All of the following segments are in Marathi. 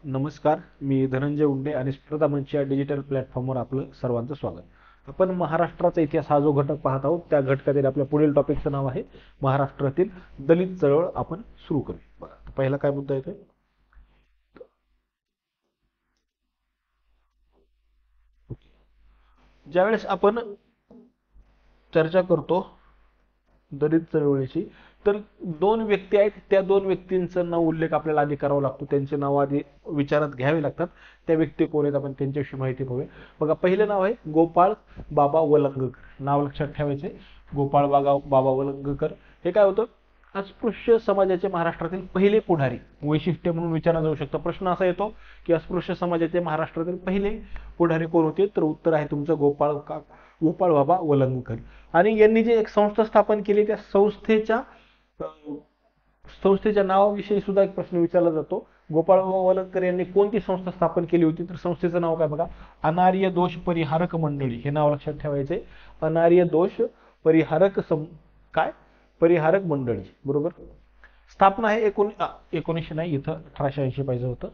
नमस्कार, मी धनंजय उंडे आणि स्पर्धा मंच या डिजिटल प्लॅटफॉर्मवर आपलं सर्वांचं स्वागत. आपण महाराष्ट्राचा इतिहास हा जो घटक पाहत आहोत त्या घटकातील आपल्या पुढील टॉपिकचं नाव आहे महाराष्ट्रातील दलित चळवळ. आपण सुरू करू. बघा, पहिला काय मुद्दा येतोय? ज्यावेळेस आपण चर्चा करतो दलित चळवळीची, तर दोन व्यक्ती आहेत, त्या दोन व्यक्तींचा नाव उल्लेख आपल्याला आधी करावा लागतो, त्यांचे नाव आधी विचारात घ्यावे लागतात. त्या व्यक्ती कोण आहेत आपण त्यांच्याविषयी माहिती पाहूया. बघा, पहिलं नाव आहे गोपाळ बाबा वलंगकर. नाव लक्षात ठेवायचे, गोपाळ बाबा वलंगकर. हे काय होतं? अस्पृश्य समाजाचे महाराष्ट्रातील पहिले पुढारी. वैशिष्ट्य म्हणून विचारला जाऊ शकतो. प्रश्न असा येतो की अस्पृश्य समाजाचे महाराष्ट्रातील पहिले पुढारी कोण होते? तर उत्तर आहे तुमचं गोपाळ बाबा वलंगकर. आणि यांनी जे एक संस्था स्थापन केली, त्या संस्थेच्या नावाविषयी सुद्धा एक प्रश्न विचारला जातो. गोपाळ वलंगकर यांनी कोणती संस्था स्थापन केली होती? तर संस्थेचं नाव काय बघा, अनार्य दोष परिहारक मंडळी. हे नाव लक्षात ठेवायचे, अनार्य दोष परिहारक काय परिहारक मंडळी. बरोबर. स्थापना आहे 1900 नाही, इथं 1880 पाहिजे होतं.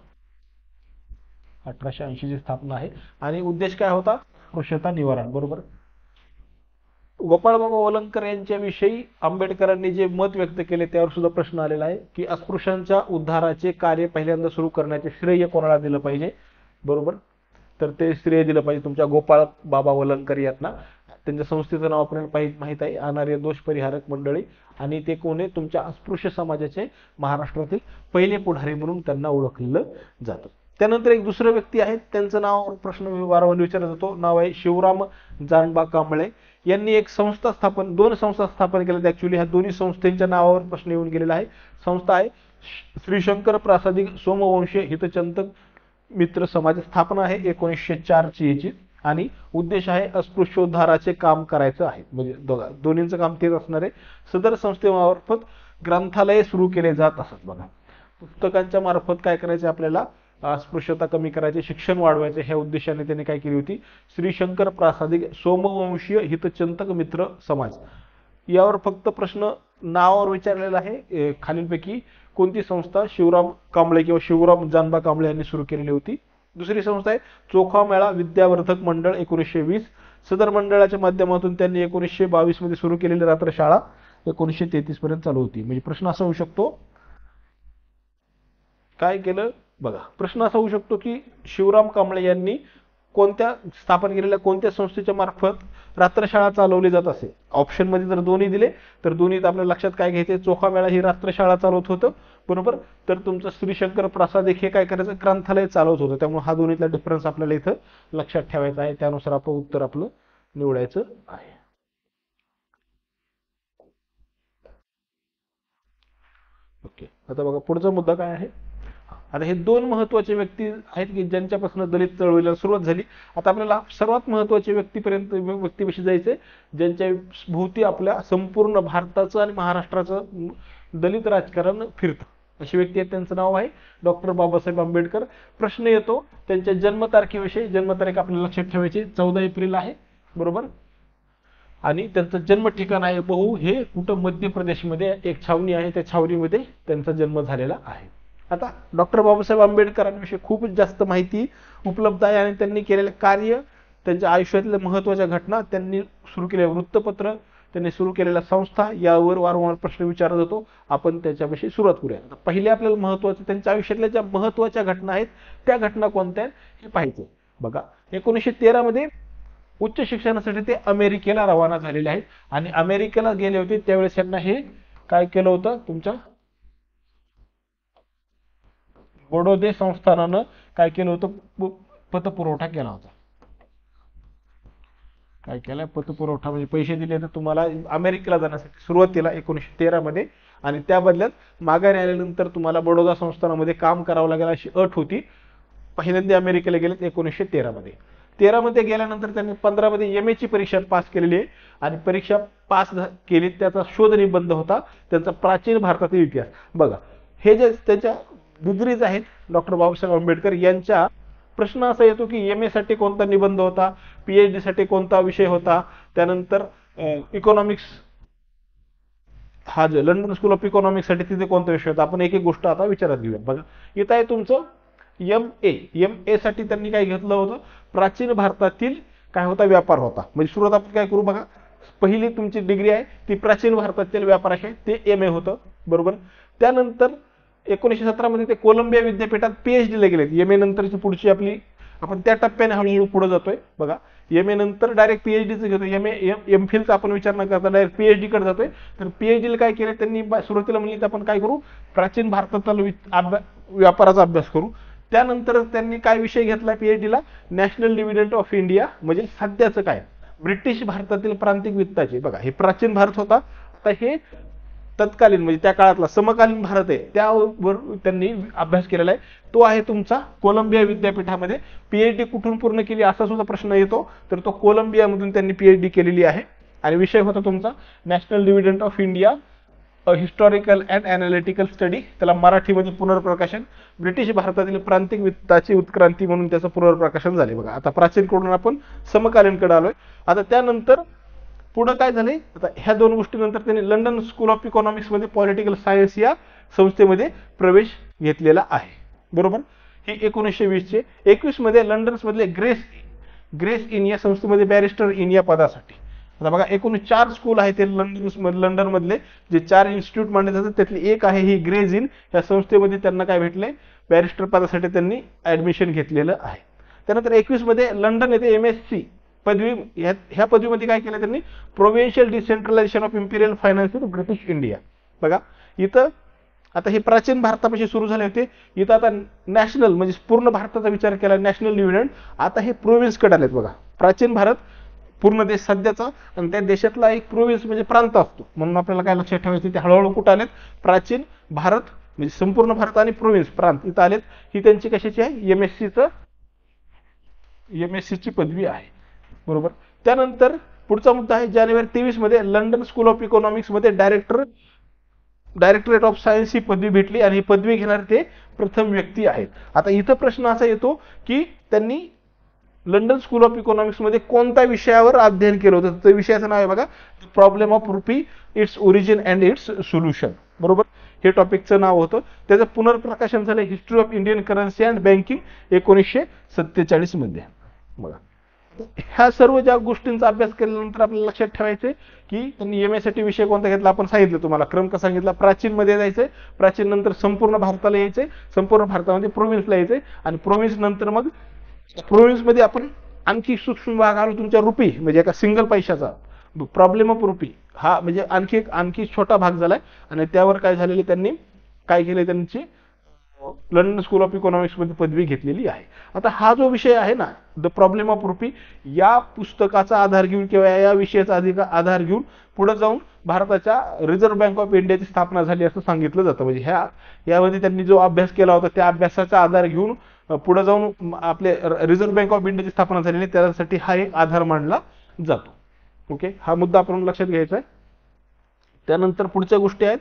1880 ची स्थापना आहे. आणि उद्देश काय होता? अस्पृश्यता निवारण. बरोबर. गोपाळबाबा वलंगकर यांच्याविषयी आंबेडकरांनी जे मत व्यक्त केले त्यावर सुद्धा प्रश्न आलेला आहे की अस्पृश्यांच्या उद्धाराचे कार्य पहिल्यांदा सुरू करण्याचे श्रेय कोणाला दिलं पाहिजे? बरोबर. तर ते श्रेय दिलं पाहिजे तुमच्या गोपाळ बाबा वलंगकर यांना. त्यांच्या संस्थेचं नाव आपल्याला माहित आहे, अनार्य दोष परिहारक मंडळी. आणि ते कोण आहे? तुमच्या अस्पृश्य समाजाचे महाराष्ट्रातील पहिले पुढारी म्हणून त्यांना ओळखलं जातं. त्यानंतर एक दुसरं व्यक्ती आहेत, त्यांचं नाव प्रश्न वारंवार विचारला जातो. नाव आहे शिवराम जानबा कांबळे. यांनी एक दोन संस्था स्थापन केल्या. ऍक्च्युली ह्या दोन्ही संस्थांच्या नावावर प्रश्न येऊन गेलेला आहे. संस्था आहे श्रीशंकर प्रासादिक सोमवंशीय हितचिंतक मित्र समाज. स्थापना आहे 1904 ची याची. आणि उद्देश आहे अस्पृश्योद्धाराचे काम करायचं आहे. म्हणजे दोन्हींचं काम तेच असणार आहे. सदर संस्थेमार्फत ग्रंथालय सुरू केले जात असत. बघा, पुस्तकांच्या मार्फत काय करायचे आपल्याला? अस्पृश्यता कमी करायचे, शिक्षण वाढवायचे, ह्या उद्देशाने त्यांनी काय केली होती? श्रीशंकर प्रासादिक सोमवंशीय हितचिंतक मित्र समाज. यावर फक्त प्रश्न नावावर विचारलेला आहे. खालीलपैकी कोणती संस्था शिवराम कांबळे किंवा शिवराम जानबा कांबळे यांनी सुरू केलेली होती? दुसरी संस्था आहे चोखा मेळा विद्यावर्धक मंडळ 1920. सदर मंडळाच्या माध्यमातून त्यांनी 1922 मध्ये सुरू केलेली रात्रशाळा 1933 पर्यंत चालू होती. म्हणजे प्रश्न असा होऊ शकतो, काय केलं? बघा, प्रश्न असा होऊ शकतो की शिवराम कांबळे यांनी स्थापन केलेल्या कोणत्या संस्थेच्या मार्फत रात्रशाळा चालवली जात असे? ऑप्शन मध्ये जर दोन्ही दिले तर दोन्हीत आपल्या लक्षात काय घ्यायचे? चोखा मेळा ही रात्रशाळा चालवत होतं. बरोबर. तर तुमचं श्रीशंकर प्रासादिक हे काय करायचं? ग्रंथालय चालवत होतं. त्यामुळे हा दोन्हीतला डिफरन्स आपल्याला इथं लक्षात ठेवायचा आहे. त्यानुसार आपण उत्तर आपलं निवडायचं आहे. ओके. आता बघा, पुढचा मुद्दा काय आहे? आता हे दोन महत्वाचे व्यक्ती आहेत की ज्यांच्यापासून दलित चळवळीला सुरुवात झाली. आता आपल्याला सर्वात महत्वाच्या व्यक्तीविषयी जायचंय, ज्यांच्या भोवती आपल्या संपूर्ण भारताचं आणि महाराष्ट्राचं दलित राजकारण फिरतं. अशी व्यक्ती आहेत, त्यांचं नाव आहे डॉक्टर बाबासाहेब आंबेडकर. प्रश्न येतो त्यांच्या जन्मतारखेविषयी. जन्मतारीख आपल्याला लक्षात ठेवायची 14 एप्रिल आहे. बरोबर. आणि त्यांचं जन्म ठिकाण आहे बहु, हे कुठं? मध्य प्रदेशमध्ये एक छावणी आहे, त्या छावणीमध्ये त्यांचा जन्म झालेला आहे. आता डॉक्टर बाबासाहेब आंबेडकरांविषयी खूपच जास्त माहिती उपलब्ध आहे आणि त्यांनी केलेले कार्य, त्यांच्या आयुष्यातल्या महत्वाच्या घटना, त्यांनी सुरू केलेले वृत्तपत्र, त्यांनी सुरू केलेल्या संस्था, यावर वारंवार प्रश्न विचारला जातो. आपण त्याच्याविषयी सुरुवात करूया. पहिले आपल्याला महत्वाचं त्यांच्या आयुष्यातल्या ज्या महत्वाच्या घटना आहेत त्या घटना कोणत्या आहेत हे पाहिजे. बघा, 1913 मध्ये उच्च शिक्षणासाठी ते अमेरिकेला रवाना झालेले आहेत. आणि अमेरिकेला गेले होते त्यावेळेस त्यांना हे काय केलं होतं? तुमच्या बडोदे संस्थानानं काय केलं होतं? पतपुरवठा केला होता. काय केलाय? पतपुरवठा म्हणजे पैसे दिले तर तुम्हाला अमेरिकेला जाण्यासाठी सुरुवातीला 1913 मध्ये, आणि त्या बदल्यात माघारी आल्यानंतर तुम्हाला बडोदा संस्थानामध्ये काम करावं लागेल अशी अट होती. पहिल्यांदा अमेरिकेला गेलेत 1913 मध्ये. 13 मध्ये गेल्यानंतर त्यांनी 15 मध्ये एम ए ची परीक्षा पास केलेली आहे. आणि परीक्षा पास केली, त्याचा शोध निबंध होता त्यांचा प्राचीन भारतातील इतिहास. बघा, हे जे त्यांच्या डिग्रीज आहेत डॉक्टर बाबासाहेब आंबेडकर यांच्या, प्रश्न असा येतो की एम ए साठी कोणता निबंध होता, पीएचडी साठी कोणता विषय होता, त्यानंतर इकॉनॉमिक्स हा लंडन स्कूल ऑफ इकॉनॉमिक्स साठी तिथे कोणता विषय होता. आपण एक एक गोष्ट आता विचारात घेऊया. बघा, इथं आहे तुमचं MA साठी त्यांनी काय घेतलं होतं, प्राचीन भारतातील काय होता, व्यापार होता. म्हणजे सुरुवात आपण काय करू बघा, पहिली तुमची डिग्री आहे ती प्राचीन भारतातील व्यापार आहे, ते MA होतं. बरोबर. त्यानंतर 1917 मध्ये ते कोलंबिया विद्यापीठात PhD ला गेलेत. MA नंतरची पुढची आपली आपण त्या टप्प्याने हळूहळू पुढे जातोय बघा. MA नंतर डायरेक्ट PhD घेतो. MPhilचा आपण विचार न करता डायरेक्ट PhD कडे जातोय. तर PhD ला काय केलं त्यांनी, सुरुवातीला म्हणले आपण काय करू, प्राचीन भारताचा व्यापाराचा अभ्यास करू. त्यानंतर त्यांनी काय विषय घेतला PhD ला, नॅशनल डिव्हिडंड ऑफ इंडिया, म्हणजे सध्याचं काय ब्रिटिश भारतातील प्रांतिक वित्ताचे. बघा हे प्राचीन भारत होता, आता हे तत्कालीन म्हणजे त्या काळातला समकालीन भारत आहे, त्यावर त्यांनी अभ्यास केलेला आहे. तो आहे तुमचा कोलंबिया विद्यापीठामध्ये. PhD कुठून पूर्ण केली असा सुद्धा प्रश्न येतो, तर तो कोलंबियामधून त्यांनी PhD केलेली आहे. आणि विषय होता तुमचा national dividend of India, historical and analytical study. त्याला मराठीमध्ये पुनर्प्रकाशन, ब्रिटिश भारतातील प्रांतिक वित्ताची उत्क्रांती म्हणून त्याचं पुनर्प्रकाशन झाले. बघा आता प्राचीनकडून आपण समकालीनकडे आलोय. आता त्यानंतर पुढे काय झाले, आता ह्या दोन गोष्टीनंतर त्यांनी लंडन स्कूल ऑफ इकॉनॉमिक्स मध्ये पॉलिटिकल सायन्स या संस्थेमध्ये प्रवेश घेतलेला आहे. बरोबर. ही 1920 चे. 21 मध्ये लंडन मधले ग्रेस इन या संस्थेमध्ये बॅरिस्टर इन या पदासाठी. आता बघा एकूण 4 स्कूल आहेत ते लंडन मधले, जे 4 इन्स्टिट्यूट मानले जातात त्यातली एक आहे ही ग्रेस इन. या संस्थेमध्ये त्यांना काय भेटले, बॅरिस्टर पदासाठी त्यांनी ऍडमिशन घेतलेलं आहे. त्यानंतर 21 मध्ये लंडन येथे MSc पदवी, ह्या पदवीमध्ये काय केलं त्यांनी, provincial decentralisation of imperial finance in British India. बघा इथं आता हे प्राचीन भारतापाशी सुरू झाले होते, इथं आता नॅशनल म्हणजे पूर्ण भारताचा विचार केला, नॅशनल डिव्हिडंड. आता हे प्रोव्हिन्सकडे आलेत. बघा प्राचीन भारत पूर्ण देश सध्याचा, आणि त्या देशातला एक प्रोव्हिन्स म्हणजे प्रांत असतो, म्हणून आपल्याला काय लक्षात ठेवायचं, ते हळूहळू कुठं आलेत, प्राचीन भारत म्हणजे संपूर्ण भारत आणि प्रोव्हिन्स प्रांत इथं आलेत. ही त्यांची कशाची आहे, MSc ची पदवी आहे. बरोबर. त्यानंतर पुढचा मुद्दा आहे जानेवारी 23 मध्ये लंडन स्कूल ऑफ इकॉनॉमिक्स मध्ये डायरेक्टरेट ऑफ सायन्स ही पदवी भेटली, आणि ही पदवी घेणारे ते प्रथम व्यक्ती आहेत. आता इथं प्रश्न असा येतो की त्यांनी लंडन स्कूल ऑफ इकॉनॉमिक्स मध्ये कोणत्या विषयावर अध्ययन केलं होतं. त्या विषयाचं नाव आहे बघा, problem of rupee, its origin and it's solution. बरोबर. हे टॉपिकचं नाव होतं. त्याचं पुनर्प्रकाशन झालं history of Indian currency and banking 1947 मध्ये. बघा ह्या सर्व ज्या गोष्टींचा अभ्यास केल्यानंतर आपल्याला लक्षात ठेवायचे की त्यांनी MA साठी विषय कोणता घेतला, आपण सांगितलं तुम्हाला क्रम कसा सांगितला. प्राचीन मध्ये जायचंय, प्राचीन नंतर संपूर्ण भारताला यायचंय, संपूर्ण भारतामध्ये प्रोव्हिन्सला यायचंय, आणि प्रोव्हिन्स नंतर मग प्रोव्हिन्स मध्ये आपण आणखी सूक्ष्म भाग आलो तुमच्या रुपी, म्हणजे एका सिंगल पैशाचा प्रॉब्लेम ऑफ रुपी, हा म्हणजे आणखी छोटा भाग झालाय. आणि त्यावर काय झालेले, त्यांनी काय केले, त्यांची लंडन स्कूल ऑफ इकॉनॉमिक्स मध्ये पदवी घेतलेली आहे. आता हा जो विषय आहे ना, द प्रॉब्लेम ऑफ रुपी, या पुस्तकाचा आधार घेऊन किंवा या विषयाचा आधार घेऊन पुढे जाऊन भारताच्या रिझर्व्ह बँक ऑफ इंडियाची स्थापना झाली असं सांगितलं जातं. म्हणजे यामध्ये त्यांनी जो अभ्यास केला होता त्या अभ्यासाचा आधार घेऊन पुढे जाऊन आपले रिझर्व्ह बँक ऑफ इंडियाची स्थापना झालेली, त्यासाठी हा एक आधार मानला जातो. ओके, हा मुद्दा आपण लक्षात घ्यायचा आहे. त्यानंतर पुढच्या गोष्टी आहेत.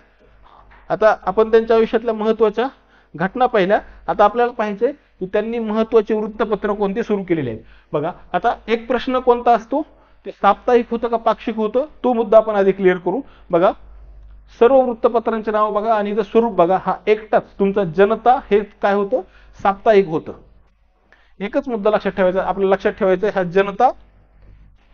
आता आपण त्यांच्या आयुष्यातल्या महत्त्वाच्या घटना पाहिल्या. आता आपल्याला पाहायचंय की त्यांनी महत्त्वाचे वृत्तपत्र कोणते सुरू केलेले आहेत. बघा आता एक प्रश्न कोणता असतो, ते साप्ताहिक होतं का पाक्षिक होतं, तो मुद्दा आपण आधी क्लिअर करू. बघा सर्व वृत्तपत्रांचे नाव बघा, आणि इथं स्वरूप बघा, हा एकटाच तुमचा जनता हे काय होतं, साप्ताहिक होतं. एकच मुद्दा लक्षात ठेवायचा, आपल्याला लक्षात ठेवायचं हा जनता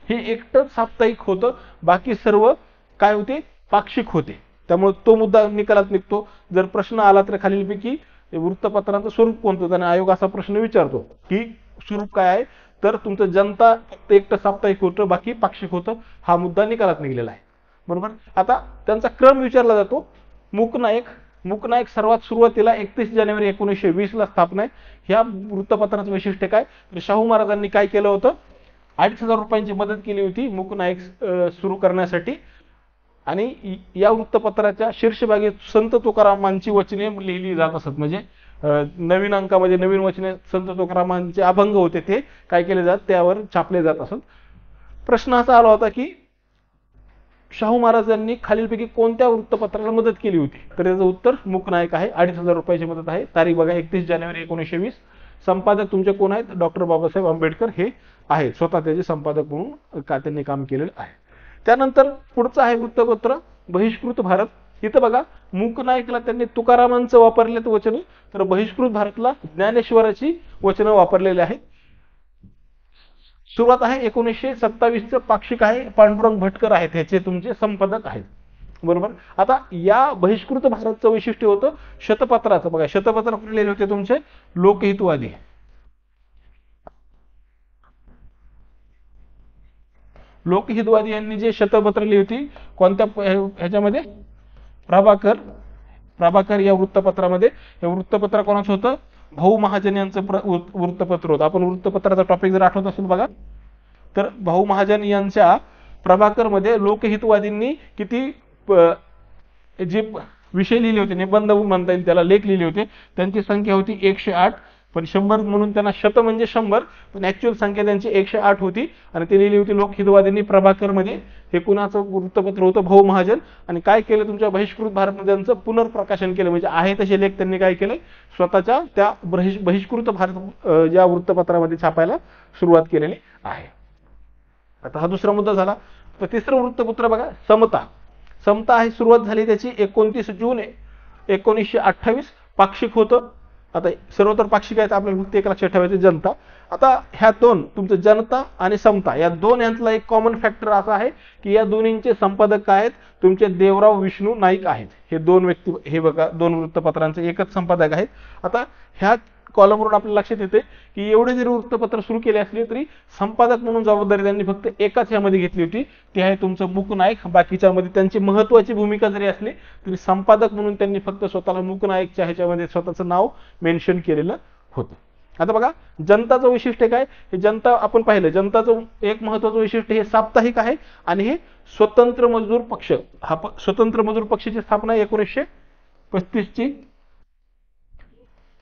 हे एकटंच साप्ताहिक होतं, बाकी सर्व काय होते, पाक्षिक होते. त्यामुळे तो मुद्दा निकालात निघतो. जर प्रश्न आला तर खालीलपैकी वृत्तपत्रांचं स्वरूप कोणतं, त्याने आयोग असा प्रश्न विचारतो की स्वरूप काय आहे, तर तुमचं जनता फक्त एकटं साप्ताहिक होतं, बाकी पाक्षिक होतं. हा मुद्दा निकालात निघलेला आहे. बरोबर. आता त्यांचा क्रम विचारला जातो. मूकनायक सर्वात सुरुवातीला 31 जानेवारी 1920 ला स्थापना आहे. ह्या वृत्तपत्राचं वैशिष्ट्य काय, तर शाहू महाराजांनी काय केलं होतं, 2,500 रुपयांची मदत केली होती मूकनायक सुरू करण्यासाठी. आणि या वृत्तपत्राच्या शीर्षभागी संत तुकारामांची वचने लिहिली जात असत. म्हणजे नवीन अंकामध्ये नवीन वचने संत तुकारामांचे अभंग होते, ते काय केले जात, त्यावर छापले जात असत. प्रश्न असा आला होता की शाहू महाराजांनी खालीलपैकी कोणत्या वृत्तपत्राला मदत केली होती, तर त्याचं उत्तर मूकनायक आहे. 2,500 रुपयाची मदत आहे. तारीख बघा 31 जानेवारी 1920. संपादक तुमचे कोण आहेत, डॉक्टर बाबासाहेब आंबेडकर हे आहेत, स्वतः त्याचे संपादक म्हणून त्यांनी काम केलेलं आहे. त्यानंतर पुढचं आहे वृत्तपत्र बहिष्कृत भारत. इथं बघा मूकनायकला त्यांनी तुकारामांचं वापरलेत वचन, तर बहिष्कृत भारतला ज्ञानेश्वराची वचनं वापरलेली आहेत. सुरुवात आहे 1927चं पाक्षिक आहे, पांडुरंग भटकर आहेत ह्याचे तुमचे संपादक आहेत. बरोबर. आता या बहिष्कृत भारतचं वैशिष्ट्य होतं शतपत्राचं. बघा शतपत्र लिहिले होते तुमचे लोकहितवादी. लोकहितवादी यांनी जे शतपत्र लिहिली होती कोणत्या ह्याच्यामध्ये, प्रभाकर या वृत्तपत्रामध्ये. हे वृत्तपत्र कोणाचं होतं, भाऊ महाजन यांचं वृत्तपत्र होतं. आपण वृत्तपत्राचा टॉपिक जर आठवत असेल बघा, तर भाऊ महाजन यांच्या प्रभाकर मध्ये लोकहितवादींनी किती जे विषय लिहिले होते, निबंध म्हणता येईल त्याला, लेख लिहिले होते, त्यांची संख्या होती 108. पण 100 म्हणून त्यांना शत म्हणजे 100, पण ऍक्च्युअल संख्या त्यांची 108 होती. आणि ते लिहिली होती लोकहितवादींनी प्रभाकर मध्ये. हे कुणाचं वृत्तपत्र होतं, भाऊ महाजन. आणि काय केलं, तुमच्या बहिष्कृत भारतमध्ये त्यांचं पुनर्प्रकाशन केलं. म्हणजे आहे तसे लेख त्यांनी काय केले, स्वतःच्या त्या बहिष्कृत भारत या वृत्तपत्रामध्ये छापायला सुरुवात केलेली आहे. आता हा दुसरा मुद्दा झाला. तर तिसरं वृत्तपत्र बघा समता. समता आहे, सुरुवात झाली त्याची 29 जून 1928. पाक्षिक होतं. आता सर्वत्र पाक्षिक आहेत, आपल्याला फक्त एक लक्षात ठेवायचं जनता. आता ह्या दोन तुमचं जनता आणि समता या दोन यांतला एक कॉमन फॅक्टर असा आहे की या दोन्हींचे संपादक काय आहेत, तुमचे देवराव विष्णू नाईक आहेत. हे दोन व्यक्ती, हे बघा दोन वृत्तपत्रांचे एकच संपादक आहेत. आता ह्या कॉलमवरून आपल्याला लक्षात येते की एवढे जरी वृत्तपत्र सुरू केले असले तरी संपादक म्हणून जबाबदारी त्यांनी फक्त एकाच ह्यामध्ये घेतली होती, ती आहे तुमचं मूकनायक. बाकीच्यामध्ये त्यांची महत्वाची भूमिका जरी असली तरी संपादक म्हणून त्यांनी फक्त स्वतःला मूकनायकच्या ह्याच्यामध्ये स्वतःचं नाव मेन्शन केलेलं होतं. आता बघा जनताचं वैशिष्ट्य काय, हे जनता आपण पाहिलं, जनताचं एक महत्वाचं वैशिष्ट्य हे साप्ताहिक आहे आणि हे स्वतंत्र मजदूर पक्ष. हा स्वतंत्र मजदूर पक्षाची स्थापना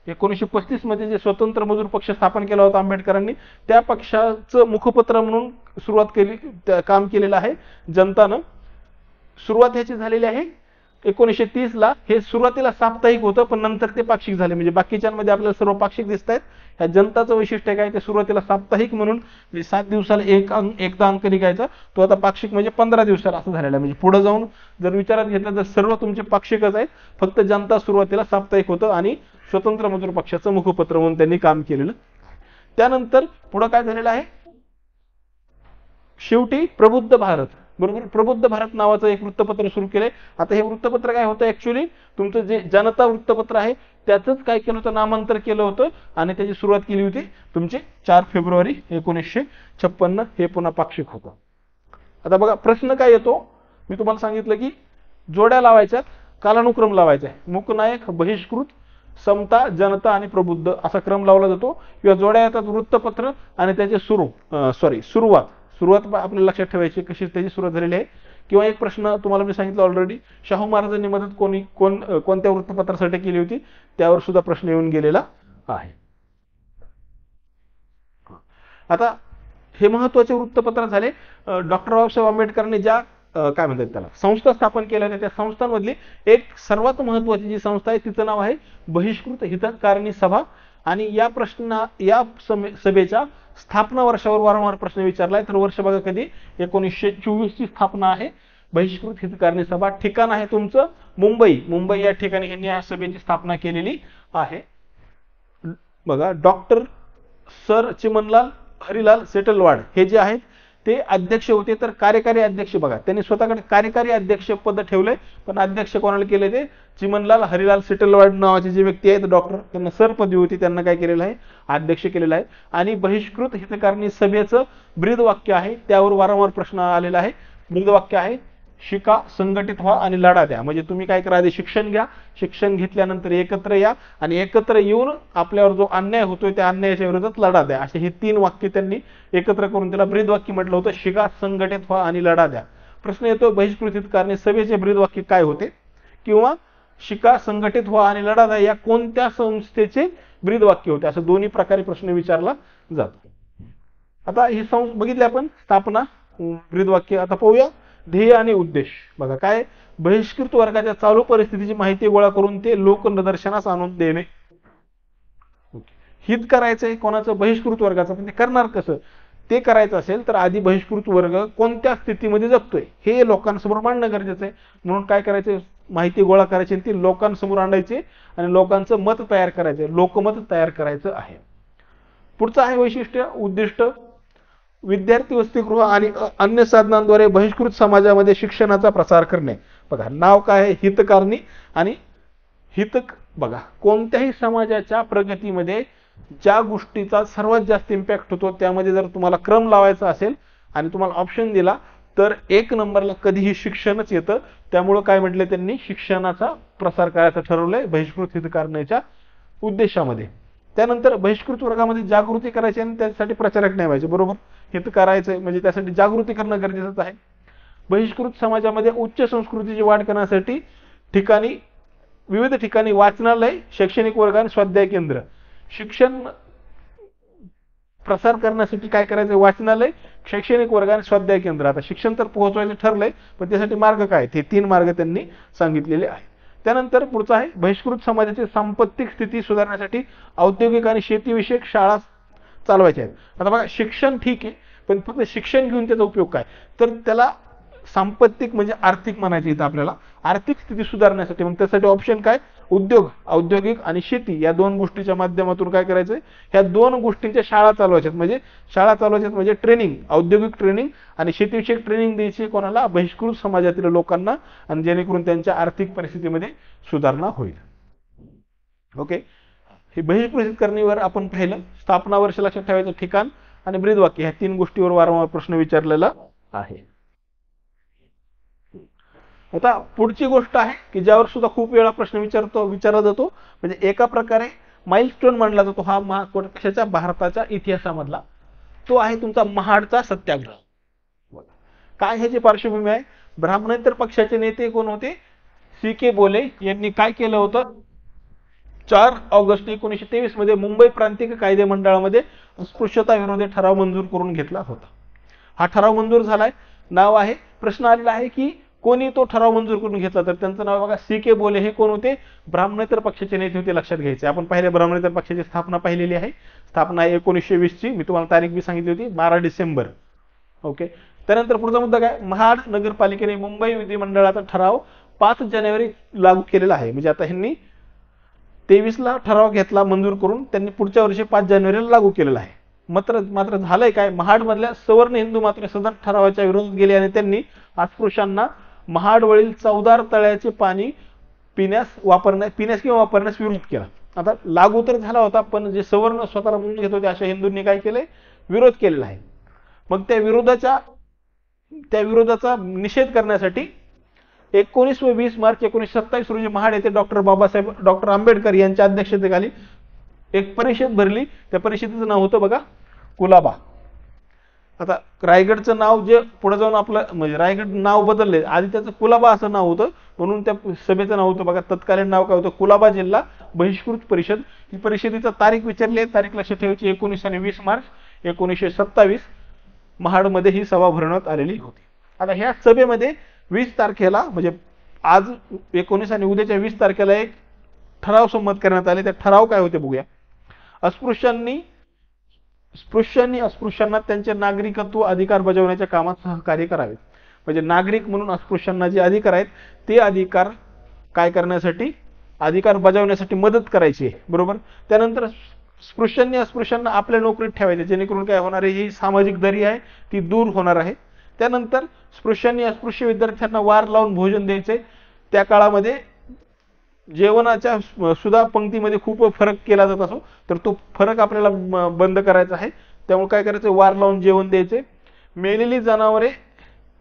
1935 मध्ये जे स्वतंत्र मजूर पक्ष स्थापन केला होता आंबेडकरांनी, त्या पक्षाचं मुखपत्र म्हणून सुरुवात केली, काम केलेलं आहे जनतानं. सुरुवात ह्याची झालेली आहे 1930 ला. हे सुरुवातीला साप्ताहिक होतं पण नंतर ते पाक्षिक झाले. म्हणजे बाकीच्यांमध्ये आपल्याला सर्व पाक्षिक दिसत आहेत. ह्या जनताचं वैशिष्ट्य काय, ते सुरुवातीला साप्ताहिक म्हणून 7 दिवसाला एकदा अंक निघायचा, तो आता पाक्षिक म्हणजे 15 दिवसाला असं झालेला आहे. म्हणजे पुढे जाऊन जर विचारात घेतलं तर सर्व तुमचे पाक्षिकच आहेत, फक्त जनता सुरुवातीला साप्ताहिक होतं आणि स्वतंत्र मजूर पक्षाचं मुखपत्र म्हणून त्यांनी काम केलेलं. त्यानंतर पुढे काय झालेलं आहे, शेवटी प्रबुद्ध भारत. बरोबर, प्रबुद्ध भारत नावाचं एक वृत्तपत्र सुरू केलंय. आता हे वृत्तपत्र काय होतं, ऍक्च्युअली तुमचं जे जनता वृत्तपत्र आहे त्याचंच काय केलं होतं, नामांतर केलं होतं आणि त्याची सुरुवात केली होती तुमचे 4 फेब्रुवारी 1956. हे पुन्हा पाक्षिक होतं. आता बघा प्रश्न काय येतो, मी तुम्हाला सांगितलं की जोड्या लावायच्यात, कालानुक्रम लावायचा आहे. मूकनायक, बहिष्कृत, समता, जनता आणि प्रबुद्ध असा क्रम लावला जातो. किंवा जोड्या येतात वृत्तपत्र आणि त्याचे सुरुवात आपल्याला लक्षात ठेवायची कशी त्याची सुरुवात झालेली आहे. किंवा एक प्रश्न तुम्हाला मी सांगितलं ऑलरेडी, शाहू महाराजांनी मदत कोणत्या वृत्तपत्रासाठी केली होती, त्यावर सुद्धा प्रश्न येऊन गेलेला आहे. आता हे महत्वाचे वृत्तपत्र झाले. डॉक्टर बाबासाहेब आंबेडकरांनी ज्या काय म्हणतात त्याला संस्था स्थापन केल्या होत्या, त्या संस्थांमधली एक सर्वात महत्वाची जी संस्था आहे तिचं नाव आहे बहिष्कृत हितकारणी सभा. आणि या सभेच्या स्थापना वर्षावर वारंवार प्रश्न विचारलाय. तर वर्ष बघा कधी, 1924 ची स्थापना आहे बहिष्कृत हितकारणी सभा. ठिकाण आहे तुमचं मुंबई या ठिकाणी यांनी या सभेची स्थापना केलेली आहे. बघा डॉक्टर सर चिमनलाल हरिलाल सेटलवाड हे जे आहेत ते अध्यक्ष होते. तर कार्यकारी अध्यक्ष बघा त्यांनी स्वतःकडे कार्यकारी अध्यक्ष पद ठेवले, पण अध्यक्ष कोणाला केले, ते चिमनलाल हरिलाल सेटलवाड नावाचे जे व्यक्ती आहेत डॉक्टर, त्यांना सर पदवी होती, त्यांना काय केलेलं आहे, अध्यक्ष केलेलं आहे. आणि बहिष्कृत हितकारणी सभेचं ब्रीदवाक्य आहे, त्यावर वारंवार प्रश्न आलेला आहे. ब्रीदवाक्य आहे शिका, संघटित व्हा आणि लढा द्या. म्हणजे तुम्ही काय करा, आधी शिक्षण घ्या, शिक्षण घेतल्यानंतर एकत्र या आणि एकत्र येऊन आपल्यावर जो अन्याय होतोय त्या अन्यायाच्या विरोधात लढा द्या. असे हे 3 वाक्य त्यांनी एकत्र करून त्याला ब्रीदवाक्य म्हटलं होतं. शिका, संघटित व्हा आणि लढा द्या. प्रश्न येतो बहिष्कृत हितकारणी सभेचे ब्रीदवाक्य काय होते, किंवा शिका, संघटित व्हा आणि लढा द्या या कोणत्या संस्थेचे ब्रीदवाक्य होते, असं दोन्ही प्रकारे प्रश्न विचारला जातो. आता ही बघितली आपण स्थापना, ब्रीदवाक्य. आता पाहूया ध्येय आणि उद्देश. बघा काय, बहिष्कृत वर्गाच्या चालू परिस्थितीची माहिती गोळा करून ते लोक निदर्शनास आणून देणे. हित करायचंय कोणाचं, बहिष्कृत वर्गाचं, पण ते करणार कसं, ते करायचं असेल तर आधी बहिष्कृत वर्ग कोणत्या स्थितीमध्ये जगतोय हे लोकांसमोर मांडणं गरजेचं आहे. म्हणून काय करायचंय, माहिती गोळा करायची आणि ती लोकांसमोर आणायची आणि लोकांचं मत तयार करायचं, लोकमत तयार करायचं आहे. पुढचं आहे वैशिष्ट्य उद्दिष्ट, विद्यार्थी वसतिगृह आणि अन्य साधनांद्वारे बहिष्कृत समाजामध्ये शिक्षणाचा प्रसार करणे. बघा नाव काय आहे, हितकारणी. आणि हित बघा कोणत्याही समाजाच्या प्रगतीमध्ये ज्या गोष्टीचा सर्वात जास्त इम्पॅक्ट होतो त्यामध्ये जर तुम्हाला क्रम लावायचा असेल आणि तुम्हाला ऑप्शन दिला तर 1 नंबरला कधीही शिक्षणच येतं. त्यामुळे काय म्हटलं त्यांनी, शिक्षणाचा प्रसार करायचं ठरवलंय बहिष्कृत हितकारणीच्या उद्देशामध्ये. त्यानंतर बहिष्कृत वर्गामध्ये जागृती करायची आणि त्यासाठी प्रचारक नेमायचे. बरोबर, हित करायचं म्हणजे त्यासाठी जागृती करणं गरजेचं आहे. बहिष्कृत समाजामध्ये उच्च संस्कृतीची वाढ करण्यासाठी विविध ठिकाणी वाचनालय, शैक्षणिक वर्ग आणि स्वाध्याय केंद्र. शिक्षण प्रसार करण्यासाठी काय करायचं, वाचनालय, शैक्षणिक वर्ग आणि स्वाध्याय केंद्र. आता शिक्षण तर पोहोचवायचं ठरलंय पण त्यासाठी मार्ग काय, ते 3 मार्ग त्यांनी सांगितलेले आहेत. त्यानंतर पुढचं आहे बहिष्कृत समाजाची सांपत्तिक स्थिती सुधारण्यासाठी औद्योगिक आणि शेतीविषयक शाळा चालवायच्या आहेत. आता बघा शिक्षण ठीक आहे पण फक्त शिक्षण घेऊन त्याचा उपयोग काय, तर त्याला सांपत्तिक म्हणजे आर्थिक म्हणायचे इथं आपल्याला, आर्थिक स्थिती सुधारण्यासाठी. मग त्यासाठी ऑप्शन काय, उद्योग, औद्योगिक आणि शेती या 2 गोष्टीच्या माध्यमातून काय करायचंय, ह्या 2 गोष्टींच्या शाळा चालवायच्यात. म्हणजे ट्रेनिंग, औद्योगिक ट्रेनिंग आणि शेतीविषयक ट्रेनिंग द्यायची कोणाला, बहिष्कृत समाजातील लोकांना, आणि जेणेकरून त्यांच्या आर्थिक परिस्थितीमध्ये सुधारणा होईल. ओके, हे बहिष्कृत करणीवर आपण पाहिलं. स्थापना वर्ष लक्षात ठेवायचं, ठिकाण आणि ब्रीदवाक्य ह्या 3 गोष्टीवर वारंवार प्रश्न विचारलेला आहे. आता पुढची गोष्ट आहे की ज्यावर सुद्धा खूप वेळा प्रश्न विचारला जातो, म्हणजे एका प्रकारे माइलस्टोन मानला जातो हा कशाच्या, भारताच्या इतिहासामधला, तो आहे तुमचा महाडचा सत्याग्रह. काय ह्याची पार्श्वभूमी आहे, ब्राह्मणेतर पक्षाचे नेते कोण होते, सी.के. बोले यांनी काय केलं होतं, 4 ऑगस्ट 1923 मध्ये मुंबई प्रांतिक कायदे मंडळामध्ये अस्पृश्यता विरोधी ठराव मंजूर करून घेतला होता. हा ठराव मंजूर झालाय. नाव आहे, प्रश्न आलेला आहे की कोणी तो ठराव मंजूर करून घेतला, तर त्यांचं नाव बघा सी.के. बोले. हे कोण होते, ब्राह्मणेतर पक्षाचे नेते होते, लक्षात घ्यायचे. आपण पहिले ब्राह्मणेतर पक्षाची स्थापना पाहिलेली आहे. स्थापना आहे 1920 ची, मी तुम्हाला तारीख बी सांगितली होती, 12 डिसेंबर. ओके, त्यानंतर पुढचा मुद्दा काय, महाड नगरपालिकेने मुंबई विधिमंडळाचा ठराव 5 जानेवारी लागू केलेला आहे. म्हणजे आता ह्यांनी 23 ला ठराव घेतला मंजूर करून, त्यांनी पुढच्या वर्षी 5 जानेवारीला लागू केलेला आहे. मात्र झालंय काय, महाड मधल्या सवर्ण हिंदू मात्र सदर ठरावाच्या विरोधात गेले आणि त्यांनी अस्पृश्यांना महाडवरील 14 तळ्याचे पाणी पिण्यास किंवा वापरण्यास विरोध केला. आता लागू तर झाला होता पण जे सवर्ण स्वतःला म्हणून घेत होते अशा हिंदूंनी काय केलंय, विरोध केलेला आहे. मग त्या विरोधाचा निषेध करण्यासाठी 19 व 20 मार्च 1927 रोजी महाड येथे डॉक्टर आंबेडकर यांच्या अध्यक्षतेखाली एक परिषद भरली. त्या परिषदेचं नाव होतं बघा कुलाबा. आता रायगडचं नाव जे पुढे जाऊन आपलं म्हणजे रायगड नाव बदलले, आधी त्याचं कुलाबा असं नाव होतं, म्हणून त्या सभेचं नाव होतं बघा, तत्कालीन नाव काय होतं, कुलाबा जिल्हा बहिष्कृत परिषद. ही परिषदेचा तारीख विचारली आहे, तारीख लक्षात ठेवायची, 19 आणि 20 मार्च 1927 महाडमध्ये ही सभा भरवण्यात आलेली होती. आता ह्या सभेमध्ये 20 तारखेला म्हणजे आज 19 आणि उद्याच्या 20 तारखेला एक ठराव संमत करण्यात आले. त्या ठराव काय होते बघूया. अस्पृश्यांना त्यांचे नागरिकत्व अधिकार बजावण्याच्या कामात सहकार्य करावे. म्हणजे नागरिक म्हणून अस्पृश्यांना जे अधिकार आहेत ते अधिकार काय करण्यासाठी, अधिकार बजावण्यासाठी मदत करायची आहे. बरोबर. त्यानंतर अस्पृश्यांना आपल्या नोकरीत ठेवायचे, जेणेकरून काय होणार आहे, ही सामाजिक दरी आहे ती दूर होणार आहे. त्यानंतर अस्पृश्य विद्यार्थ्यांना वार लावून भोजन द्यायचे. त्या काळामध्ये जेवणाच्या सुद्धा पंक्तीमध्ये खूप फरक केला जात असो, तर तो फरक आपल्याला बंद करायचा आहे. त्यामुळे काय करायचं, वार लावून जेवण द्यायचे. मेलेली जनावरे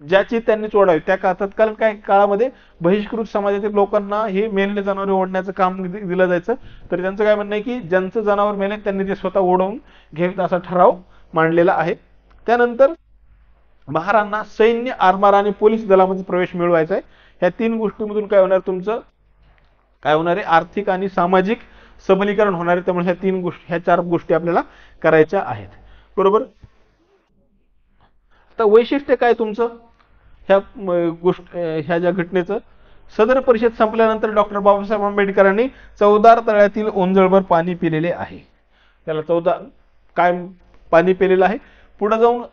ज्याची त्यांनी ओढावी, त्या तत्कालीन काय काळामध्ये बहिष्कृत समाजातील लोकांना हे मेलेले जनावरे ओढण्याचं काम दिलं जायचं. तर त्यांचं काय म्हणणं आहे की ज्यांचं जनावर मेले त्यांनी ते स्वतः ओढवून घ्यावेत असा ठराव मांडलेला आहे. त्यानंतर महारांना सैन्य, आरमार आणि पोलीस दलामध्ये प्रवेश मिळवायचा आहे. ह्या 3 गोष्टींमधून काय होणार, तुमचं काय होणार आहे, आर्थिक आणि सामाजिक सबलीकरण होणार आहे. त्यामुळे ह्या 4 गोष्टी आपल्याला करायच्या आहेत. बरोबर. आता वैशिष्ट्य काय तुमचं ह्या ज्या घटनेचं, सदर परिषद संपल्यानंतर डॉक्टर बाबासाहेब आंबेडकरांनी 14 तळ्यातील ओंजळभर पाणी पिलेले आहे. त्याला 14 काय पाणी पिलेलं आहे. पुढे जाऊन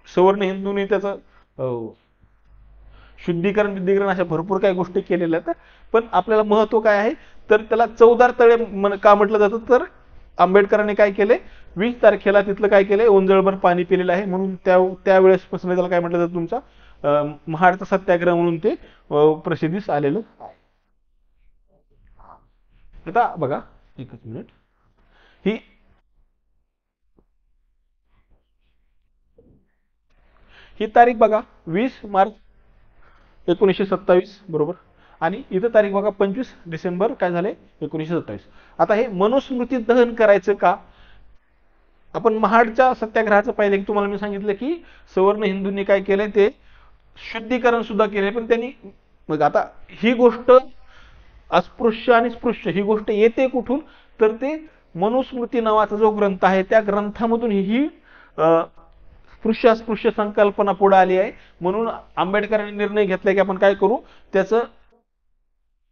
सवर्ण हिंदूंनी त्याचं शुद्धीकरण विद्धीकरण अशा भरपूर काही गोष्टी केलेल्या आहेत, पण आपल्याला महत्व काय आहे तर त्याला चवदार तळे का म्हटलं जातं तर आंबेडकरांनी काय केले 20 तारखेला तिथलं काय केलंय ओंजळभर पाणी पिलेलं आहे म्हणून त्यावेळेसपासून त्याला काय म्हटलं जातं तुमचा महाडचा सत्याग्रह म्हणून ते प्रसिद्धीस आलेलं आहे. आता बघा एकच मिनिट, ही तारीख बघा 20 मार्च 1927 बरोबर, आणि इथं तारीख बघा 25 डिसेंबर काय झाले 1927. आता हे मनुस्मृती दहन करायचं का? आपण महाडच्या सत्याग्रहाचं पाहिलं की तुम्हाला मी सांगितलं की सवर्ण हिंदूंनी काय केलंय ते शुद्धीकरण सुद्धा केले, पण त्यांनी मग आता ही गोष्ट अस्पृश्य आणि स्पृश्य ही गोष्ट येते कुठून तर ते मनुस्मृती नावाचा जो ग्रंथ आहे त्या ग्रंथामधून ही स्पृश्य अस्पृश्य संकल्पना पुढे आली आहे. म्हणून आंबेडकरांनी निर्णय घेतला की आपण काय करू, त्याचं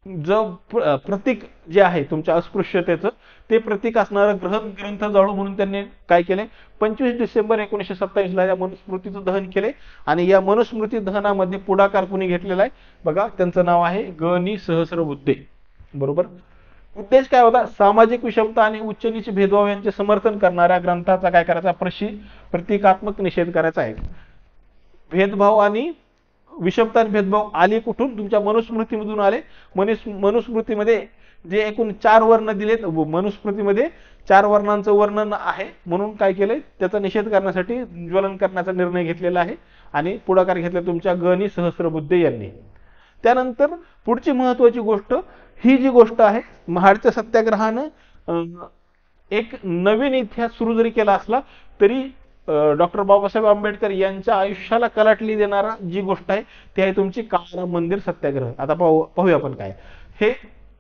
जो प्रतीक जे आहे तुमच्या अस्पृश्यतेचं ते प्रतीक असणारं ग्रंथ जाळू म्हणून त्यांनी काय केले 25 डिसेंबर 1927 ला या मनुस्मृतीचं दहन केले. आणि या मनुस्मृती दहनामध्ये पुढाकार कुणी घेतलेला आहे बघा, त्यांचं नाव आहे ग नि सहस्रबुद्धे बरोबर. उद्देश काय होता, सामाजिक विषमता आणि उच्च नीच भेदभाव यांचे समर्थन करणाऱ्या ग्रंथाचा काय करायचा प्रतिकात्मक निषेध करायचा आहे. भेदभाव आणि विषमता आणि भेदभाव आले कुठून, तुमच्या मनुस्मृतीमधून आले. मनुस्मृतीमध्ये जे एकूण 4 वर्ण दिलेत, मनुस्मृतीमध्ये 4 वर्णांचं वर्णन आहे म्हणून काय केलंय त्याचा निषेध करण्यासाठी ज्वलन करण्याचा निर्णय घेतलेला आहे आणि पुढाकार घेतला तुमच्या ग नि सहस्रबुद्धे यांनी. त्यानंतर पुढची महत्वाची गोष्ट, ही जी गोष्ट आहे महाडच्या सत्याग्रहानं एक नवीन इतिहास सुरू जरी केला असला तरी डॉक्टर बाबासाहेब आंबेडकर यांच्या आयुष्याला कलाटणी देणारा जी गोष्ट आहे ती आहे तुमची काळाराम मंदिर सत्याग्रह. आता पाहूया आपण काय हे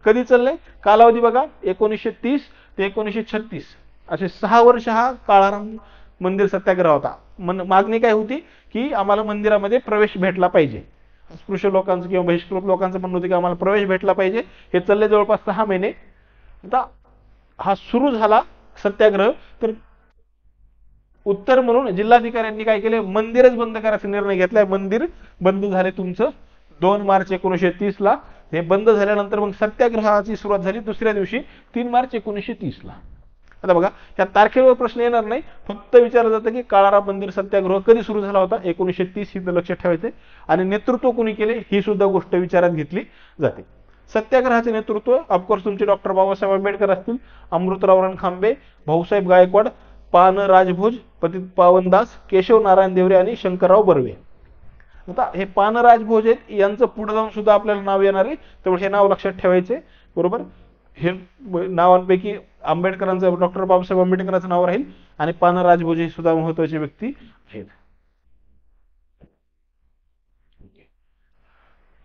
कधी चाललंय, कालावधी बघा 1930 ते 1936 असे 6 वर्ष हा काळाराम मंदिर सत्याग्रह होता. मागणी काय होती की आम्हाला मंदिरामध्ये प्रवेश भेटला पाहिजे. अस्पृश्य लोकांचं किंवा बहिष्कृत लोकांचं म्हणणं होतं की आम्हाला प्रवेश भेटला पाहिजे. हे चालले जवळपास 6 महिने. आता हा सुरू झाला सत्याग्रह तर उत्तर म्हणून जिल्हाधिकाऱ्यांनी काय केले, मंदिरच बंद करायचा निर्णय घेतलाय. मंदिर बंद झाले तुमचं 2 मार्च 1930 ला. हे बंद झाल्यानंतर मग सत्याग्रहाची सुरुवात झाली दुसऱ्या दिवशी 3 मार्च 1930 ला. आता बघा या तारखेवर प्रश्न येणार नाही, फक्त विचारलं जातं की काळाराम मंदिर सत्याग्रह कधी सुरू झाला होता 1930 ही लक्षात ठेवायचे. आणि नेतृत्व कोणी केले ही सुद्धा गोष्ट विचारात घेतली जाते. सत्याग्रहाचे नेतृत्व ऑफकोर्स तुमचे डॉक्टर बाबासाहेब आंबेडकर असतील, अमृतराव रणखांबे, भाऊसाहेब गायकवाड, पान राजभोज, पतित पावनदास, केशव नारायण देवरे आणि शंकरराव बर्वे. आता हे पान राजभोज आहेत यांचं पुढे जाऊन सुद्धा आपल्याला नाव येणार आहे, त्यामुळे हे नाव लक्षात ठेवायचे बरोबर. हे नावांपैकी आंबेडकरांचं डॉक्टर बाबासाहेब आंबेडकरांचं नाव राहील आणि पान राजभोज हे सुद्धा महत्वाची व्यक्ती आहेत.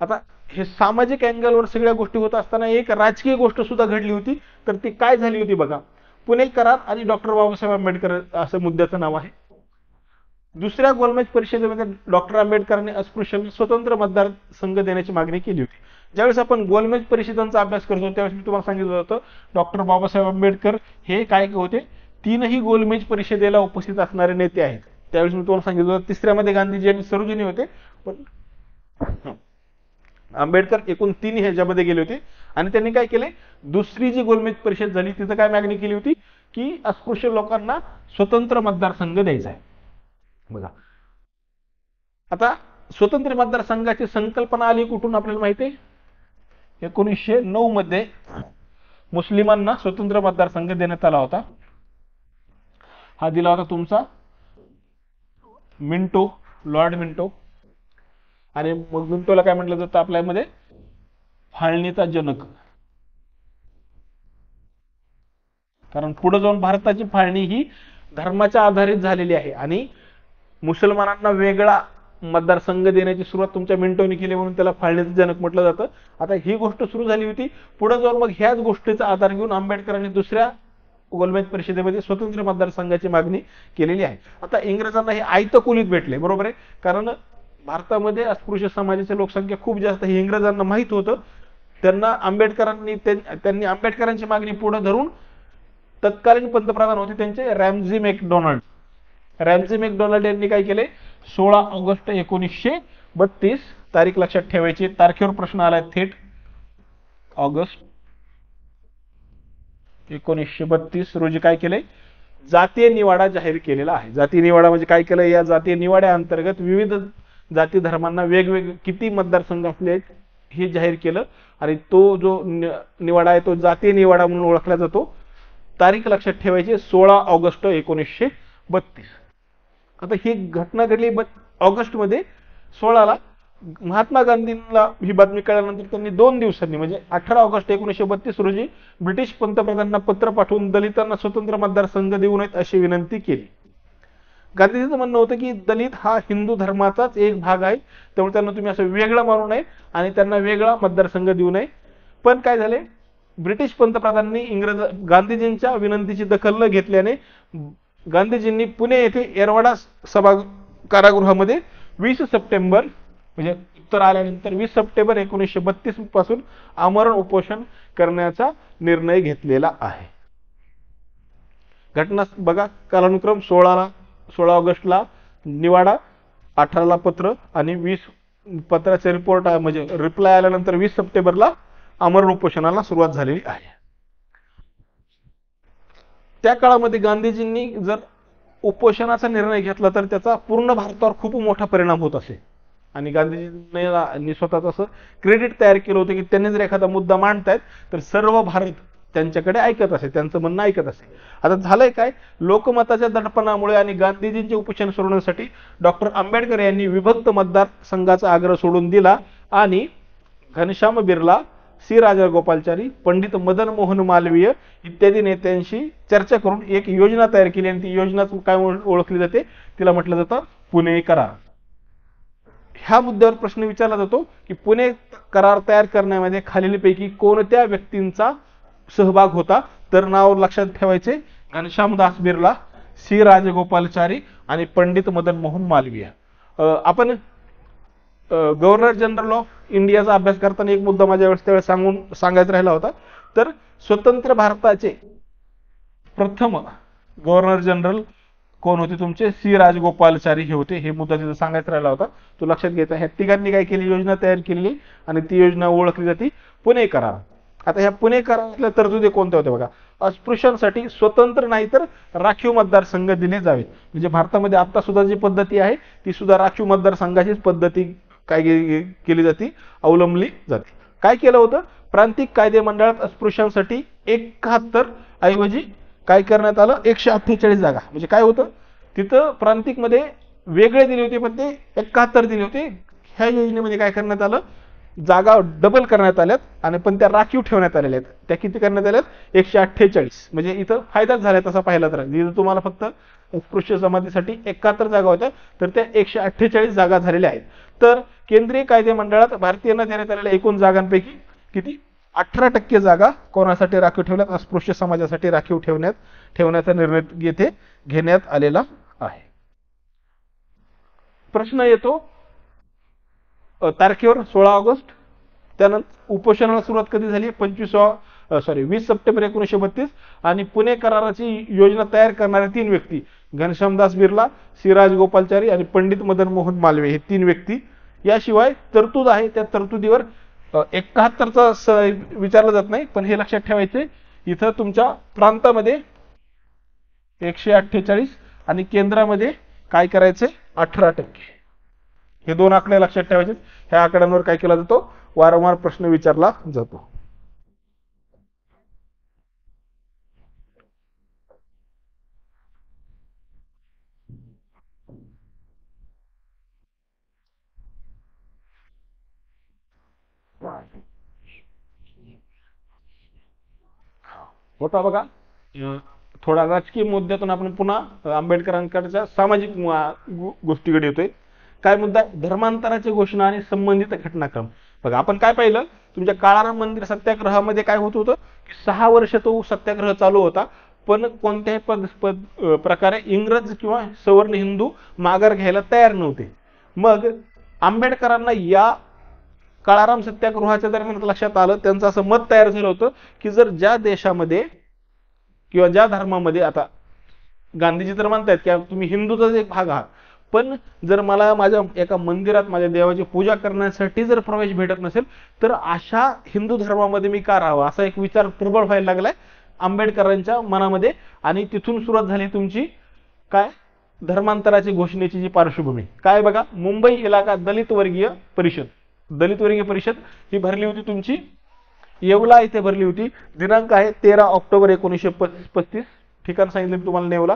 आता हे सामाजिक अँगलवर सगळ्या गोष्टी होत असताना एक राजकीय गोष्ट सुद्धा घडली होती, तर ती काय झाली होती बघा. पुणे करार आणि डॉक्टर बाबासाहेब आंबेडकर असं मुद्द्याचं नाव आहे. दुसऱ्या गोलमेज परिषदेमध्ये डॉक्टर आंबेडकरांनी अस्पृश्यांना स्वतंत्र मतदारसंघ देण्याची मागणी केली होती. ज्यावेळेस आपण गोलमेज परिषदांचा अभ्यास करतो त्यावेळेस मी तुम्हाला सांगितलं होतं डॉक्टर बाबासाहेब आंबेडकर हे काय होते, 3ही गोलमेज परिषदेला उपस्थित असणारे नेते आहेत. त्यावेळेस मी तुम्हाला सांगितलं होतं तिसऱ्यामध्ये गांधीजी आणि सरोजिनी होते, पण आंबेडकर एकूण 3 ह्याच्यामध्ये गेले होते. आणि त्यांनी काय केले, दुसरी जी गोलमेज परिषद झाली तिथं काय मागणी केली होती की अस्पृश्य लोकांना स्वतंत्र मतदारसंघ द्यायचा आहे. बघा आता स्वतंत्र मतदारसंघाची संकल्पना आली कुठून आपल्याला माहिती आहे, 1909 मध्ये मुस्लिमांना स्वतंत्र मतदारसंघ देण्यात आला होता. हा दिला होता तुमचा मिंटो, लॉर्ड मिंटो. आणि मग मिंटोला काय म्हटलं जातं आपल्यामध्ये, फाळणीचा जनक. कारण पुढे जाऊन भारताची फाळणी ही धर्माच्या आधारित झालेली आहे आणि मुसलमानांना वेगळा मतदारसंघ देण्याची सुरुवात तुमच्या मिंटोने केली म्हणून त्याला फाळणीचं जनक म्हटलं जातं. आता ही गोष्ट सुरू झाली होती, पुढे जाऊन मग ह्याच गोष्टीचा आधार घेऊन आंबेडकरांनी दुसऱ्या गोलमेज परिषदेमध्ये स्वतंत्र मतदारसंघाची मागणी केलेली आहे. आता इंग्रजांना हे आयतं कुलीत भेटले बरोबर आहे, कारण भारतामध्ये अस्पृश्य समाजाची लोकसंख्या खूप जास्त हे इंग्रजांना माहित होतं. त्यांना त्यांनी आंबेडकरांची मागणी पुढे धरून तत्कालीन पंतप्रधान होते त्यांचे रॅमझी मॅकडोनाल्ड यांनी काय केले, 16 ऑगस्ट 1932 तारीख लक्षात ठेवायची, तारखेवर प्रश्न आलाय थेट. ऑगस्ट 1932 रोजी काय केलंय, जातीय निवाडा जाहीर केलेला आहे. जातीय निवाडा म्हणजे काय केलं, या जातीय निवाड्या अंतर्गत विविध जाती धर्मांना वेगवेगळे किती मतदारसंघ असले आहेत हे जाहीर केलं. आणि तो जो निवाडा आहे तो जातीय निवाडा म्हणून ओळखला जातो. तारीख लक्षात ठेवायची 16 ऑगस्ट 1932. आता ही घटना घडली ऑगस्ट मध्ये. 16ला महात्मा गांधींना ही बातमी कळल्यानंतर त्यांनी 2 दिवसांनी म्हणजे 18 ऑगस्ट 1932 रोजी ब्रिटिश पंतप्रधानांना पत्र पाठवून दलितांना स्वतंत्र मतदारसंघ देऊ नयेत अशी विनंती केली. गांधीजींचं म्हणणं होतं की दलित हा हिंदू धर्माचाच एक भाग आहे, त्यामुळे त्यांना तुम्ही असं वेगळं मानू नये आणि त्यांना वेगळा मतदारसंघ देऊ नये. पण काय झाले, ब्रिटिश पंतप्रधानांनी गांधीजींच्या विनंतीची दखल न घेतल्याने गांधीजींनी पुणे येथे येरवाडा सभा कारागृहामध्ये 20 सप्टेंबर म्हणजे उत्तर आल्यानंतर 20 सप्टेंबर 1932 पासून आमरण उपोषण करण्याचा निर्णय घेतलेला आहे. घटना बघा, कालानुक्रम 16 ऑगस्टला निवाडा, 18ला पत्र आणि 20 पत्राचे रिपोर्ट म्हणजे रिप्लाय आल्यानंतर 20 सप्टेंबरला आमरण उपोषणाला सुरुवात झालेली आहे. त्या काळामध्ये गांधीजींनी जर उपोषणाचा निर्णय घेतला तर त्याचा पूर्ण भारतावर खूप मोठा परिणाम होत असे. आणि गांधीजींनी स्वतःच असं क्रेडिट तयार केलं होतं की त्यांनी जर एखादा मुद्दा मांडतायत तर सर्व भारत त्यांच्याकडे ऐकत असे, त्यांचं म्हणणं ऐकत असे. आता झालंय काय, लोकमताच्या दडपणामुळे आणि गांधीजींचे उपोषण सोडवण्यासाठी डॉक्टर आंबेडकर यांनी विभक्त मतदारसंघाचा आग्रह सोडून दिला आणि घनश्याम बिर्ला, सी राजगोपालाचारी, पंडित मदन मोहन मालवीय इत्यादी नेत्यांशी चर्चा करून एक योजना तयार केली आणि ती योजना काय ओळखली जाते, तिला म्हटलं जातं पुणे करार. ह्या मुद्द्यावर प्रश्न विचारला जातो की पुणे करार तयार करण्यामध्ये खालीलपैकी कोणत्या व्यक्तींचा सहभाग होता. तर नाव लक्षात ठेवायचे, घनश्यामदास बिर्ला, सी राजगोपालाचारी आणि पंडित मदन मोहन मालवीय. आपण गव्हर्नर जनरल ऑफ इंडियाचा अभ्यास करताना एक मुद्दा माझ्या त्यावेळेस सांगायचा राहिला होता. तर स्वतंत्र भारताचे प्रथम गव्हर्नर जनरल कोण होते तुमचे, सी राजगोपालाचारी हे होते. हे मुद्दा तिथं सांगायचा राहिला होता, तो लक्षात घ्यायचा. ह्या तिघांनी काय केली, योजना तयार केलेली आणि ती योजना ओळखली जाते पुणे करार. आता ह्या पुणे करारातल्या तरतुदी कोणत्या होत्या बघा, अस्पृश्यांसाठी स्वतंत्र नाही तर राखीव मतदारसंघ दिले जावेत. म्हणजे भारतामध्ये आता सुद्धा जी पद्धती आहे ती सुद्धा राखीव मतदारसंघाचीच पद्धती काय केली जाते, अवलंबली जाते. काय केलं होतं, प्रांतिक कायदे मंडळात अस्पृश्यांसाठी 71 ऐवजी काय करण्यात आलं, 148 जागा. म्हणजे काय होतं, तिथं प्रांतिक मध्ये वेगळे दिले होते पण ते 71 दिले होते. ह्या योजनेमध्ये काय करण्यात आलं, जागा डबल करण्यात आल्यात आणि पण त्या राखीव ठेवण्यात आलेल्या आहेत. त्या किती करण्यात आल्यात, 148. म्हणजे इथं फायदाच झाला तसा पाहिला तर. जिथं तुम्हाला फक्त अस्पृश्य जमातीसाठी 71 जागा होत्या तर त्या 148 जागा झालेल्या आहेत. तर केंद्रीय कायदे मंडळात भारतीयांना देण्यात आलेल्या एकूण जागांपैकी किती, 18% जागा कोणासाठी राखीव ठेवल्यात, अस्पृश्य समाजासाठी राखीव ठेवण्याचा निर्णय येथे घेण्यात आलेला आहे. प्रश्न येतो तारखेवर 16 ऑगस्ट. त्यानंतर उपोषणाला सुरुवात कधी झाली, 20 सप्टेंबर 1932. आणि पुणे कराराची योजना तयार करणारे 3 व्यक्ती, घनश्यामदास बिर्ला, सी राजगोपालाचारी आणि पंडित मदन मोहन मालवीय, हे 3 व्यक्ती. याशिवाय तरतूद आहे, त्या तरतुदीवर 71चा विचारलं जात नाही, पण हे लक्षात ठेवायचे, इथं तुमच्या प्रांतामध्ये 148 आणि केंद्रामध्ये काय करायचे, 18%. हे 2 आकडे लक्षात ठेवायचे. ह्या आकड्यांवर काय केला जातो, वारंवार प्रश्न विचारला जातो. होता बघा, थोडा राजकीय मुद्द्यातून आपण पुन्हा आंबेडकरांकडच्या सामाजिक गोष्टीकडे येतोय. काय मुद्दा, धर्मांतराची घोषणा आणि संबंधित घटनाक्रम. बघा आपण काय पाहिलं, तुमच्या काळाराम मंदिर सत्याग्रहामध्ये काय होत होतं की 6 वर्ष तो सत्याग्रह चालू होता, पण कोणत्याही प्रकारे इंग्रज किंवा सवर्ण हिंदू माघार घ्यायला तयार नव्हते. मग आंबेडकरांना या काळाराम सत्याग्रहाच्या दरम्यान लक्षात आलं, त्यांचं असं मत तयार झालं होतं की जर ज्या देशामध्ये किंवा ज्या धर्मामध्ये, आता गांधीजी तर म्हणतायत की तुम्ही हिंदूचाच एक भाग आहात, पण जर मला माझ्या एका मंदिरात माझ्या देवाची पूजा करण्यासाठी जर प्रवेश भेटत नसेल तर अशा हिंदू धर्मामध्ये मी का राहावं, असा एक विचार प्रबळ व्हायला लागलाय आंबेडकरांच्या मनामध्ये. आणि तिथून सुरुवात झाली तुमची काय धर्मांतराची घोषणेची जी पार्श्वभूमी. काय बघा, मुंबई इलाका दलित वर्गीय परिषद ही भरली होती तुमची येवला इथे भरली होती. दिनांक आहे 13 ऑक्टोबर 1935. ठिकाण सांगितलं तुम्हाला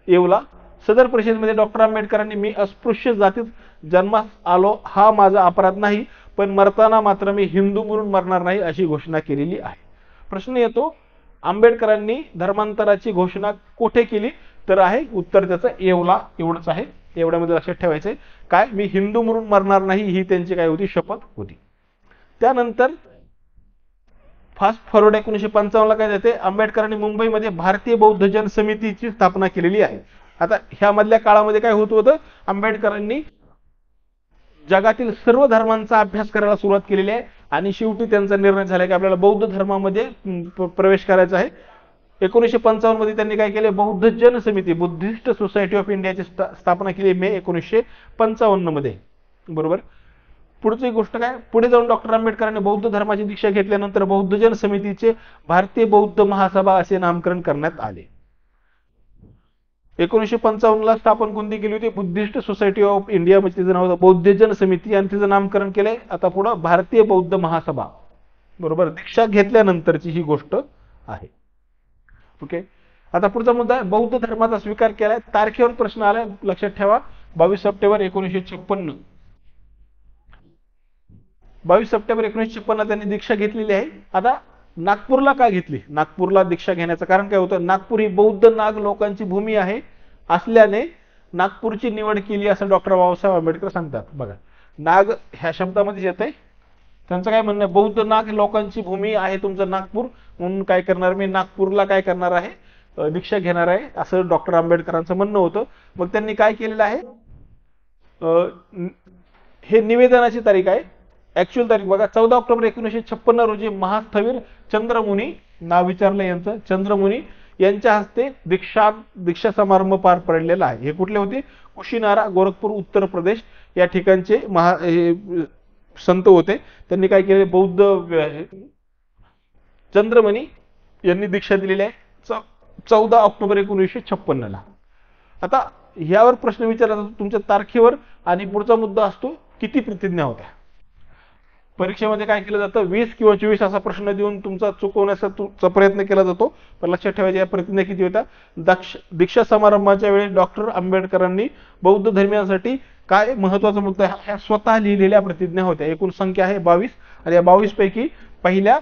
येवला. सदर परिषदेमध्ये डॉक्टर आंबेडकरांनी मी अस्पृश्य जातीत जन्मास आलो हा माझा अपराध नाही, पण मरताना मात्र मी हिंदू म्हणून मरणार नाही अशी घोषणा केलेली आहे. प्रश्न येतो, आंबेडकरांनी धर्मांतराची घोषणा कोठे केली, तर आहे उत्तर त्याचं येवला. एवढंच आहे, एवढ्यामध्ये लक्षात ठेवायचंय. काय, मी हिंदू म्हणून मरणार नाही ही त्यांची काय होती, शपथ होती. त्यानंतर फास्ट फॉरवर्ड 1955 काय देते, आंबेडकरांनी मुंबईमध्ये भारतीय बौद्ध जन समितीची स्थापना केलेली आहे. आता ह्या मधल्या काळामध्ये काय होत होतं, आंबेडकरांनी जगातील सर्व धर्मांचा अभ्यास करायला सुरुवात केलेली आहे आणि शेवटी त्यांचा निर्णय झाला की आपल्याला बौद्ध धर्मामध्ये प्रवेश करायचा आहे. 1955 मध्ये त्यांनी काय केले, बौद्ध जन समिती बुद्धिस्ट सोसायटी ऑफ इंडियाची स्थापना केली मे 1955 मध्ये. बरोबर. पुढची गोष्ट काय, पुढे जाऊन डॉक्टर आंबेडकरांनी बौद्ध धर्माची दीक्षा घेतल्यानंतर बौद्ध जन समितीचे भारतीय बौद्ध महासभा असे नामकरण करण्यात आले. 1955 ला स्थापन कोणती केली होती, बुद्धिस्ट सोसायटी ऑफ इंडिया, म्हणजे तिचं नाव होतं बौद्ध जन समिती आणि तिचं नामकरण केलंय आता पुढं भारतीय बौद्ध महासभा. बरोबर, दीक्षा घेतल्यानंतरची ही गोष्ट आहे. ओके. आता पुढचा मुद्दा आहे, बौद्ध धर्माचा स्वीकार केलाय. तारखेवर प्रश्न आलाय, लक्षात ठेवा. 22 सप्टेंबर 1956. 22 सप्टेंबर 1956 त्यांनी दीक्षा घेतलेली आहे. आता नागपूरला का घेतली, नागपूरला दीक्षा घेण्याचं कारण काय होतं, नागपूर ही बौद्ध नाग लोकांची भूमी आहे असल्याने नागपूरची निवड केली असं डॉक्टर बाबासाहेब आंबेडकर सांगतात. बघा, नाग ह्या शब्दामध्ये येतंय, त्यांचं काय म्हणणं आहे, बौद्ध नाग लोकांची भूमी आहे तुमचं नागपूर, म्हणून काय करणार मी नागपूरला काय करणार आहे, दीक्षा घेणार आहे असं डॉक्टर आंबेडकरांचं म्हणणं होतं. मग त्यांनी काय केलेलं आहे, हे निवेदनाची तारीख आहे, ऍक्च्युअल तारीख बघा 14 ऑक्टोबर 1956 रोजी महास्थवीर चंद्रमुनी, नाव विचारलं यांचं, चंद्रमुनी यांच्या हस्ते दीक्षा समारंभ पार पडलेला आहे. हे कुठले होते, कुशीनारा, गोरखपूर, उत्तर प्रदेश या ठिकाणचे संत होते. त्यांनी काय केले, बौद्ध चंद्रमणी यांनी दीक्षा दिलेली आहे 14 ऑक्टोबर 1956 ला. आता यावर प्रश्न विचारला जातो तुमच्या तारखेवर, आणि पुढचा मुद्दा असतो किती प्रतिज्ञा होत्या. परीक्षेमध्ये काय केलं जातं, 20 किंवा 24 असा प्रश्न देऊन तुमचा चुकवण्याचा प्रयत्न केला जातो. पण लक्षात ठेवायचे या प्रतिज्ञा किती होत्या. दीक्षा समारंभाच्या वेळी डॉक्टर आंबेडकरांनी बौद्ध धर्मियांसाठी काय महत्वाचा मुद्दा ह्या स्वतः लिहिलेल्या प्रतिज्ञा होत्या. एकूण संख्या आहे 22 आणि या 22 पैकी पहिल्या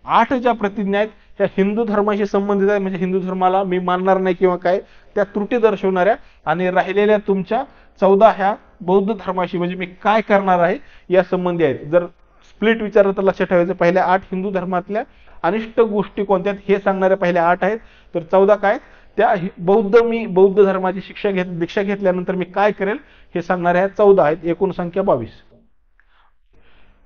8 ज्या प्रतिज्ञा आहेत त्या हिंदू धर्माशी संबंधित आहेत, म्हणजे हिंदू धर्माला मी मानणार नाही किंवा काय त्या त्रुटी दर्शवणाऱ्या, आणि राहिलेल्या तुमच्या 14 ह्या बौद्ध धर्माशी म्हणजे मी काय करणार आहे या संबंधी आहेत. जर स्प्लिट विचारलं तर लक्षात ठेवायचं पहिल्या 8 हिंदू धर्मातल्या अनिष्ट गोष्टी कोणत्या हे सांगणाऱ्या पहिल्या 8 आहेत, तर 14 काय त्या मी बौद्ध धर्माची दीक्षा घेतल्यानंतर मी काय करेल हे सांगणाऱ्या 14 आहेत. एकूण संख्या 22.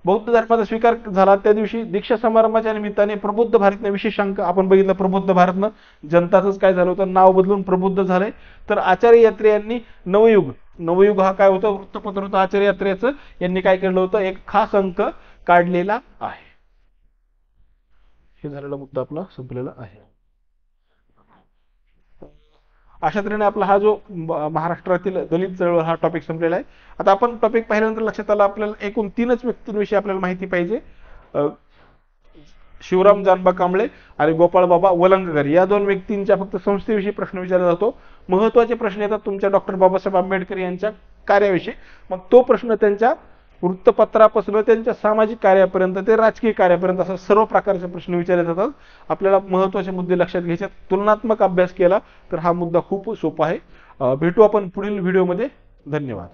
बौद्ध धर्माचा स्वीकार झाला त्या दिवशी दीक्षा समारंभाच्या निमित्ताने प्रबुद्ध भारतने विशेष अंक आपण बघितलं. प्रबुद्ध भारतनं जनताचंच काय झालं होतं, नाव बदलून प्रबुद्ध झालंय. तर आचार्य यात्रे यांनी नवयुग हा काय होतं, वृत्तपत्र होतं आचार्य यात्रेचं, यांनी काय केलं होतं, एक खास अंक काढलेला आहे. हे झालेला मुद्दा आपला संपलेला आहे. अशा तऱ्हेने आपला हा जो महाराष्ट्रातील दलित चळवळ हा टॉपिक संपलेला आहे. आता आपण टॉपिक पाहिल्यानंतर लक्षात आलं आपल्याला एकूण 3च व्यक्तींविषयी आपल्याला माहिती पाहिजे. शिवराम जानबा कांबळे आणि गोपाळ बाबा वलंगकर या 2 व्यक्तींच्या फक्त संस्थेविषयी प्रश्न विचारला जातो. महत्त्वाचे प्रश्न येतात तुमच्या डॉक्टर बाबासाहेब आंबेडकर यांच्या कार्याविषयी. मग तो प्रश्न त्यांच्या वृत्तपत्रापासून त्यांच्या सामाजिक कार्यापर्यंत ते राजकीय कार्यापर्यंत असा सर्व प्रकारचे प्रश्न विचारले जातात. आपल्याला महत्त्वाचे मुद्दे लक्षात घ्यायचे. तुलनात्मक अभ्यास केला तर हा मुद्दा खूप सोपा आहे. भेटू आपण पुढील व्हिडिओमध्ये. धन्यवाद.